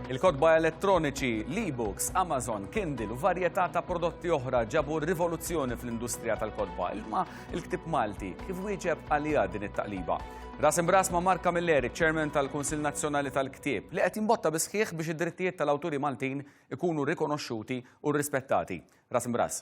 Il-kodba elettroniċi, l-e-books, Amazon, Kindle u varjetà ta' prodotti oħra ġabu rivoluzzjoni fl-industrija tal-kodba. Ilma il-ktib Malti kif wieġeb għalija din it-taqliba. Ras imbras ma' Mark Camilleri, Chairman tal-Kunsill Nazzjonali tal-Ktieb, li qed jinbotta bisħieħ biex id-drittijiet tal-awturi Maltin ikunu rikonoxxuti u rispettati. Ras imbras.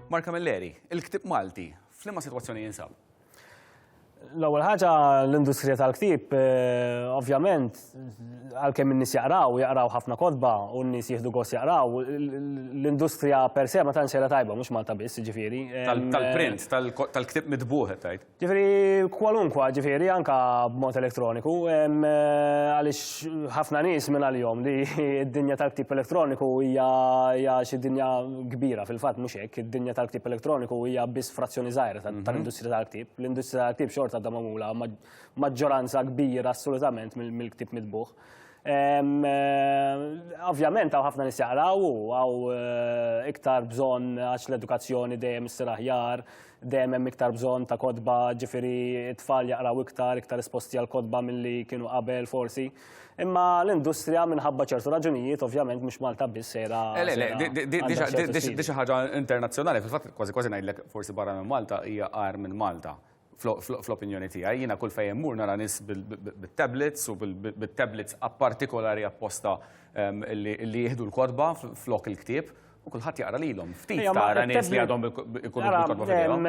Mark Camilleri, il-ktib Malti, f'liema sitwazzjoni jinsab? L-ewwel ħaġa l-industrija tal-ktieb, ovvjament, għalkemm in-nies jaqraw ħafna kodba u n-nies jieħdu gost jaqraw, l-industrija per se ma tantx qiegħda tajba mhux Malta biss, ġifieri. Tal-print, tal-ktib mitbuħ tajt. Ġifieri kwalunkwa, ġifieri anke b'mod elettroniku, għaliex ħafna nies minn għalihom li d-dinja tal-ktib elettroniku hija xi dinja kbira fil-fatt mhux hekk, id-dinja tal-ktib elettroniku hija biss frazzjoni żgħira tal-industrija tal-ktib. L-industrija tal-ktib xorta da magħmula maġġoranza kbira assolutament mill-ktib mitbuħ. Ovvjament hawn ħafna nies jaqraw u hawn iktar bżonn għax l-edukazzjoni dejjem issir aħjar, dejjem hemm iktar bżonn ta' kodba, ġifieri t-tfal jaqraw iktar esposti għal kodba milli kienu qabel forsi. Imma l-industrija minħabba ċertu raġunijiet ovvjament mhux Malta biss sejra. Di xi ħaġa internazzjonali, fil-fatt kważi ngħidlek forsi barra minn Malta hija qar minn Malta. Fl-opinjoni tiegħi, jiena kull fejn immur nara nies bil-tablets u bil-tablets partikolari apposta li jieħdu l-kodba flok il-ktieb u kulħadd jaqra lilhom. Ftit tara nies li għadhom ikunu bil-kodba f'idejhom.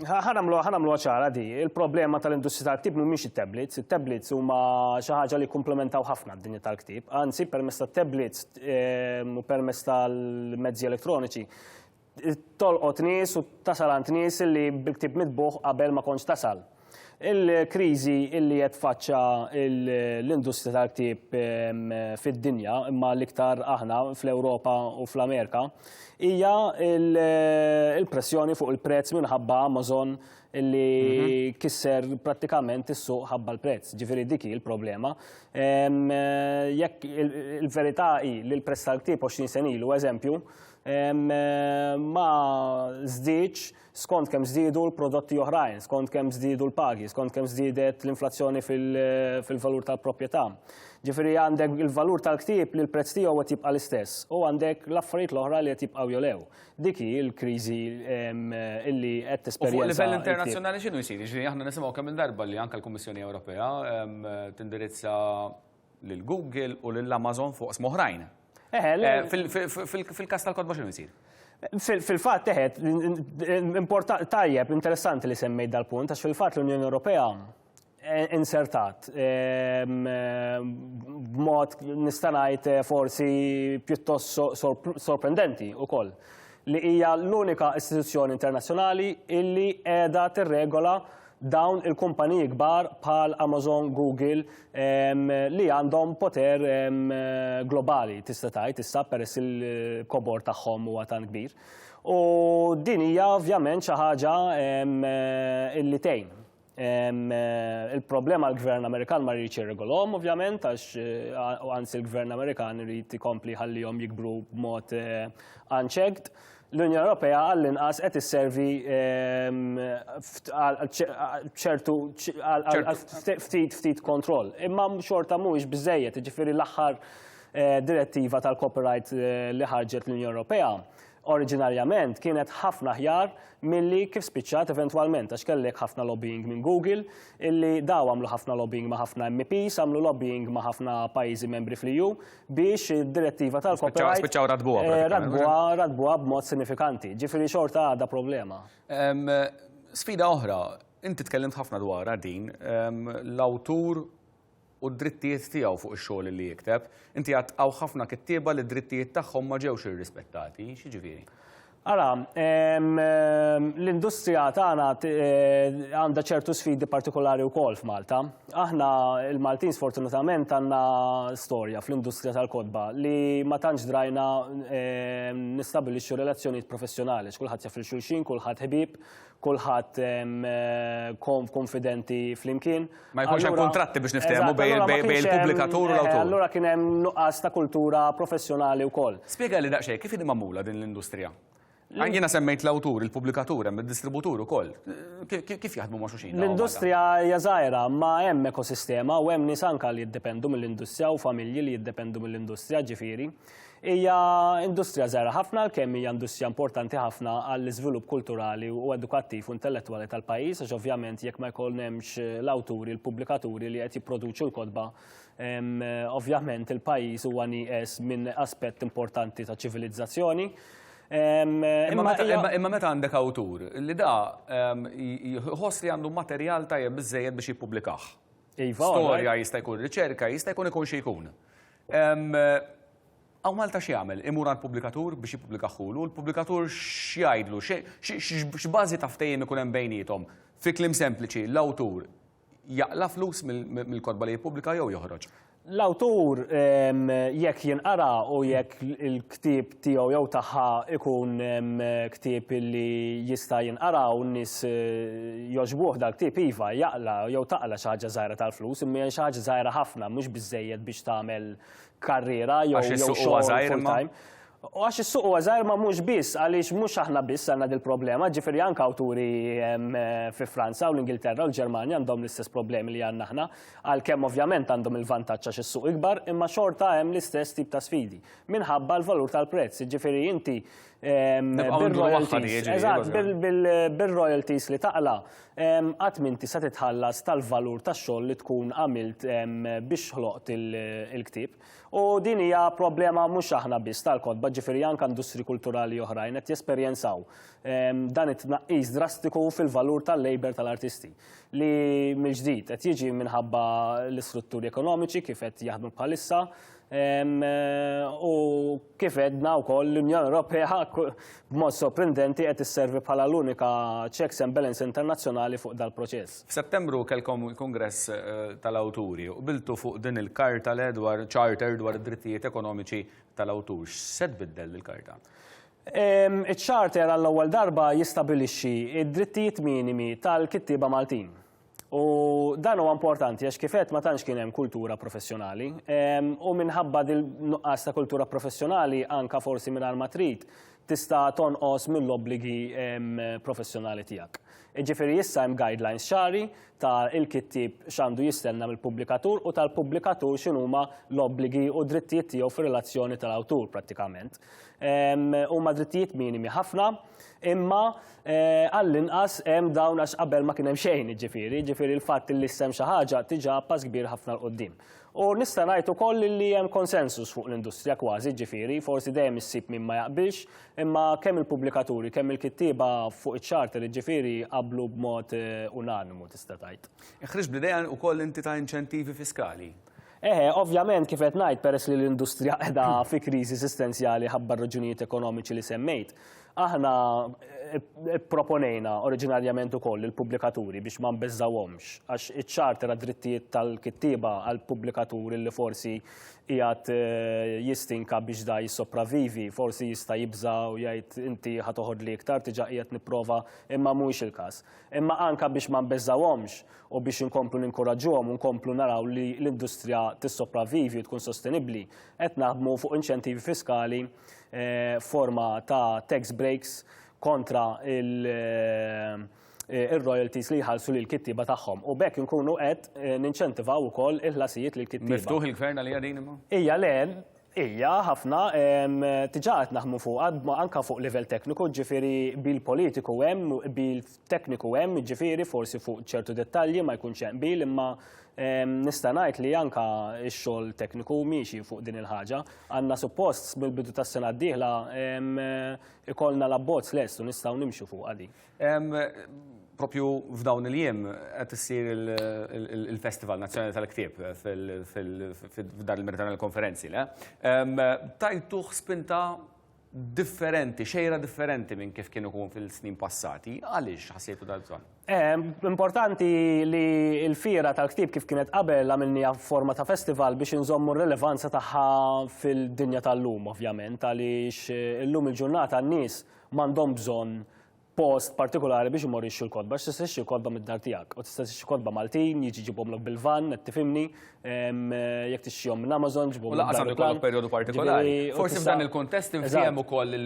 Ħanamlu ċara di, il-problema tal-industrija tal-ktieb mhumiex it-tablets. It-tablets huma xi ħaġa li jikkumplementaw ħafna d-dinja tal-ktieb. Anzi, permezz tat-tablets u permezz tal-mezzi elettroniċi tolqot nies u tasal għand nies li bil-ktib mitbuħ qabel ma kontx tasal. Il-kriżi illi qed tfaċċa l-industrija tal-ktieb fid-dinja imma l-iktar aħna fl-Ewropa u fl-Amerika hija il-pressjoni fuq il-prezz minħabba Amazon illi kisser prattikament is-suq ħabba l-prezz. Ġifieri dik hi l-problema. Jekk il-verità hi li l-prezz tal-ktieb 20 sen ilu eżempju ma żdiedx skont kemm żdiedu l-prodotti oħrajn, skont kemm żdiedu l-pagi, skont kemm żdiedet l-inflazzjoni fil-valur tal-proprjetà. Ġifieri għandek il-valur tal-ktieb li l-prezz tiegħu qed jibqa' l-istess u għandek l-affarijiet l-oħra li qed jibqgħu jolew. Dik hi l-kriżi illi qed tesperjenza. Fuq livell internazzjonali x'inhu jsir? Jiġri aħna nisimgħu kemm il-darba li anke l-Kummissjoni Ewropea tindirizza lil Google u lil Amazon fuq ism oħrajn. Fil-każ tal-kodba x'inhu jsir? Fil-fatt teħed, tajjeb, interessanti li semmejt dal-punt, għax fil-fatt l-Unjoni Ewropea insertat b'mod nista' ngħid forsi pjuttost sorprendenti wkoll li hija l-unika istituzzjoni internazzjonali illi qiegħda tirregola dawn il-kumpaniji kbar bħal Amazon, Google li għandhom poter globali tista' tgħid issa peress il-kobor tagħhom huwa tant kbir. U din hija ovvjament xi ħaġa illi tgħin. Il-problema l-Gvern Amerikan ma rridx jirregolhom ovvjament għax anzi l-Gvern Amerikan irid ikompli ħallihom jikbru b'mod unchecked. L-Unjoni Ewropea għall-inqas qed isservi ċertu ftit kontroll. Imma xorta mhuwiex biżżejjed, jiġifieri l-aħħar direttiva tal-copyright li ħarġet l-Unjoni Ewropea oriġinarjament kienet ħafna aħjar milli kif spiċċat eventwalment għax kellek ħafna lobbying minn Google illi daw għamlu ħafna lobbying ma' ħafna MEPs, għamlu lobbying ma' ħafna pajjiżi membri fl-EU biex id-direttiva tal-copyright spiċċaw radbuha b'mod sinifikanti. Ġifieri xorta għadha problema. Sfida oħra, inti tkellimt ħafna dwar din l-awtur u d-drittijiet tiegħu fuq ix-xogħol li jikteb, inti għaw ħafna kittieba li d-drittijiet tagħhom ma ġewx irrispettati, x'jiġifieri? Ara, l-industrija tagħna għandha ċertu sfidi partikolari wkoll f'Malta. Aħna il-Maltin sfortunatament għandna storja fl-industrija tal-kodba li ma tantx drajna nistabbilixxu relazzjonijiet professjonali, kulħadd jaf il-xulxin, kulħadd ħbieb, kulħadd konfidenti flimkien. Ma jkunx hemm kuntratti biex niftehmu bejn il-pubblikatur u l-awtur. Allura kien hemm nuqqas ta' kultura professjonali wkoll. Spjega li daqsxejn kif inhi magħmula din l-industrija? Jiena semmejt l-awtur, il-pubblikatur, hemm id-distributur ukoll. Kif jaħdmu ma' xulxin? L-industrija hija żgħira, ma hemm ekosistema u hemm nies anke li jiddependu mill-industrija u familji li jiddependu mill-industrija ġifieri. Hija industrija żgħira ħafna kemm hija industrija importanti ħafna għall-iżvilupp kulturali u edukattiv u intellettwali tal-pajjiż, għax ovvjament jekk ma jkollhomx l-awturi, il-pubblikaturi li qed jipproduċu l-kotba, ovvjament il-pajjiż huwa nieqes minn aspett importanti ta' ċivilizzazzjoni. Imma meta għandek awtur li da jħoss li għandu materjal tajjeb biżżejjed biex jippubblikah. Storja jista' jkun riċerka, jista' jkun ikun xi jkun. Għaw Malta x'jagħmel? Imur għall-pubblikatur biex jippubblikaħħulu, l-pubblikatur x'jgħidlu, x'bażi ta' ftehim ikun hemm bejniethom. Fi kliem sempliċi, l-awtur jaqla flus mill-kotba li jippubblika jew joħroġ. L-awtur jekk jinqara u jekk il-ktieb tiegħu jew tagħha ikun ktieb li jista' jinqara u n-nies jogħġbuh dal-ktieb iva jaqla jew taqla xi ħaġa żgħira tal-flus, imma xi ħaġa żgħira ħafna mhux biżżejjed biex tagħmel karriera jew xogħol full-time. U għax is-suq huwa żgħir ma mhux biss għaliex mhux aħna biss għandna dil-problema, ġifieri anke awturi fi Franza u l-Ingilterra u l-Ġermanja għandhom l-istess problemi li għandna aħna, għalkemm ovvjament għandhom il-vantaġġ għax is-suq ikbar, imma xorta hemm l-istess tip ta' sfidi minħabba l-valur tal-prezz. Ġifieri inti bil-royalties li taqla qatt m'inti se titħallas tal-valur tax-xogħol li tkun għamilt biex ħloqt il-ktieb. U din hija problema mhux aħna biss tal-kotba, ġifieri anke industri kulturali oħrajn qed jesperjenzaw dan it-tnaqqis drastiku fil-valur tal-labor tal-artisti li mill-ġdid qed jiġi minħabba l-istrutturi ekonomiċi kif qed jaħdmu bħalissa u kif għedna wkoll l-Unjoni Ewropea b'mod sorprendenti qed isservi bħala l-unika checks and balance internazzjonali fuq dal-proċess. F'Settembru kellkom il-Kongress tal-Awturi u biltu fuq din il-karta charter dwar id-drittijiet ekonomiċi tal-awtur. X'se tbiddel il-karta? Iċ-charter għall-ewwel darba jistabilixxi id-drittijiet minimi tal-kittieba Maltin. U dan huwa importanti għax kif qed ma tantx kien hemm kultura professjonali u minħabba dil-nuqqas ta' kultura professjonali anke forsi mingħajr ma trid tista' tonqos mill-obbligi professjonali tiegħek. Ġifieri issa hemm guidelines ċari ta' il-kittieb x'għandu jistenna mill-pubblikatur u tal-pubblikatur x'inhuma l-obbligi u drittijiet tiegħu fir-relazzjoni tal-awtur prattikament. Huma drittijiet minimi ħafna, imma għall-inqas hemm dawn għax qabel ma kien hemm xejn ġifieri l-fatt li issem xi ħaġa tiġa pass kbir ħafna l-qudiem. U nista' ngħid ukoll li hemm konsensus fuq l-industrija kważi ġifieri, forsi dejjem issib min ma jaqbilx, imma kemm il-pubblikaturi, kemm il-kittieba fuq iċ-charter ġifieri qablu b'mod unanimu tista' tgħid. Iħriġ bl-idea wkoll inti ta' inċentivi fiskali. Ovvjament kif qed ngħid peress li l-industrija qiegħda fi kriżi esistenzjali ħabba raġunijiet ekonomiċi li semmejt, aħna proponejna oriġinarjament ukoll il-pubblikaturi biex ma nbeżżawhomx għax iċ-charter għad-drittijiet tal-kittieba għall-pubblikaturi li forsi qiegħed jistinka biex da jissopravivi, forsi jista' jibża u jgħid inti ħa toħod li iktar tiġa qiegħed nipprova imma mhuwiex il-każ. Imma anke biex ma nbeżżawhomx u biex inkomplu ninkoraġġuhom u nkomplu naraw li l-industrija tissopravivi u tkun sostenibbli qed naħdmu fuq inċentivi fiskali forma ta' tax breaks kontra il-royalties li jħallsu lil kittieba tagħhom. U bekk inkunu qed ninċentivaw ukoll il-ħlasijiet lil kittieba. Miftuħ il-gvern li għadin imma? Hija hija ħafna diġà qed naħdmu fuq anke fuq livell tekniku, ġifieri bil-politiku hemm, bil-tekniku hemm, ġifieri forsi fuq ċertu dettalji ma jkunx hemm bil imma nista' ngħid li anke x-xogħol tekniku miexi fuq din il-ħaġa. Għandna suppost mill-bidu tas-sena d-dieħla ikollna l-abbozz lest u nistgħu nimxu fuq għadi. Propju f'dawn il-jiem qed issir il-Festival Nazzjonali tal-Ktieb f'dar il-Mediterranea konferenzi. Tajtuh spinta differenti, xejra differenti minn kif kienu kun fil-snin passati. Għaliex ħassejtu dal-bżonn? Importanti li l-fira tal-ktieb kif kienet qabel għamilnija forma ta' festival biex nżommu r-relevanza tagħha fil-dinja tal-lum, ovvjament, għaliex illum il-ġurnata n-nies m'għandhom bżonn post partikolari biex imorru jixxu l-kodba, x'tista' tixxi l-kodba mid-dar tiegħek. U tista' tixxi kodba Maltin, jiġi ġibhomlok bil-van, qed tifhimni, jekk tixxihom minn Amazon, ġibhom. U laqas għandu jkollok perjodu partikolari. Forsi f'dan il-kontest infiem ukoll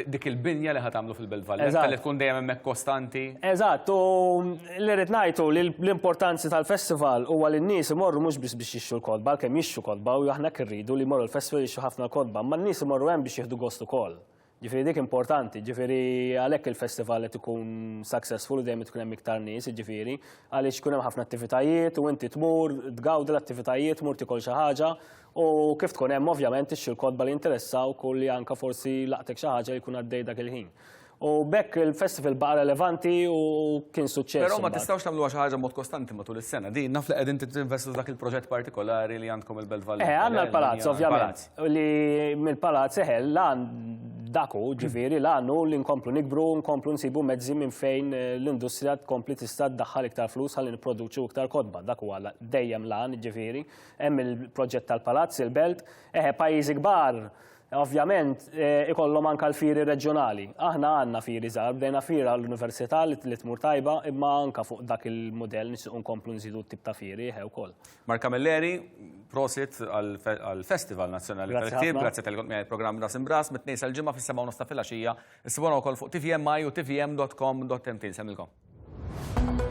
dik il-binja li ħatamlu fil-Belt Valletta li tkun dejjem hemmhekk kostanti. Eżatt, u li rrid ngħidu li l-importanzi tal-festival huwa li n-nies imorru mhux biex jixxu l-kodba, kemm jixxu kodba u aħna irridu li jmorru l-festival jixxu ħafna l-kodba, ma n-nies imorru hemm biex jieħdu gost ukoll. Ġifieri dik importanti, ġifieri għalhekk il-festival qed ikun successful u dejjem tkun hemm iktar nies, ġifieri għaliex ikun hemm ħafna attivitajiet u inti tmur tgawdi l-attivitajiet, tmur tikol xi ħaġa u kif tkun hemm ovvjament tixxi l-kodba li interessaw kull li anke forsi laqtek xi ħaġa li jkun għaddej dak il-ħin. U bekk il-festival baqa relevanti u kien suċċess. Però ma tistgħux tagħmluha xi ħaġa mod kostanti matul is-sena. Din naf li qegħdin tinvestu dak il-proġett partikolari li għandkom il-Belt Valletta. Għandna l-palazz ovvjament. Li mill-palazz lan daku ġifieri l-għannu li nkomplu nikbru, nkomplu nsibu mezzi minn fejn l-industrija tkompli tista' tdaħħal iktar flus ħalli nipproduċu iktar kodba. Dak huwa dejjem lan ġifieri. Hemm il-proġett tal-palazz, il-belt, pajjiżi kbar. Ovvjament, ikollhom anke l-firi reġjonali. Aħna għandna firi żgħar, bdejna fira l-Università li tmur tajba, imma anke fuq dak il-modell nixtieq nkomplu nżidu t-tip ta' firi wkoll. Mark Camilleri, prosit għall-Festival Nazzjonali tal-Ktieb, grazzi tal-programm da Simbras, mit-2 sal-ġimgħa fis-7 ta' filgħaxija. Issibuna wkoll fuq tvmi u tvm.com.mt. Nsemmilkom.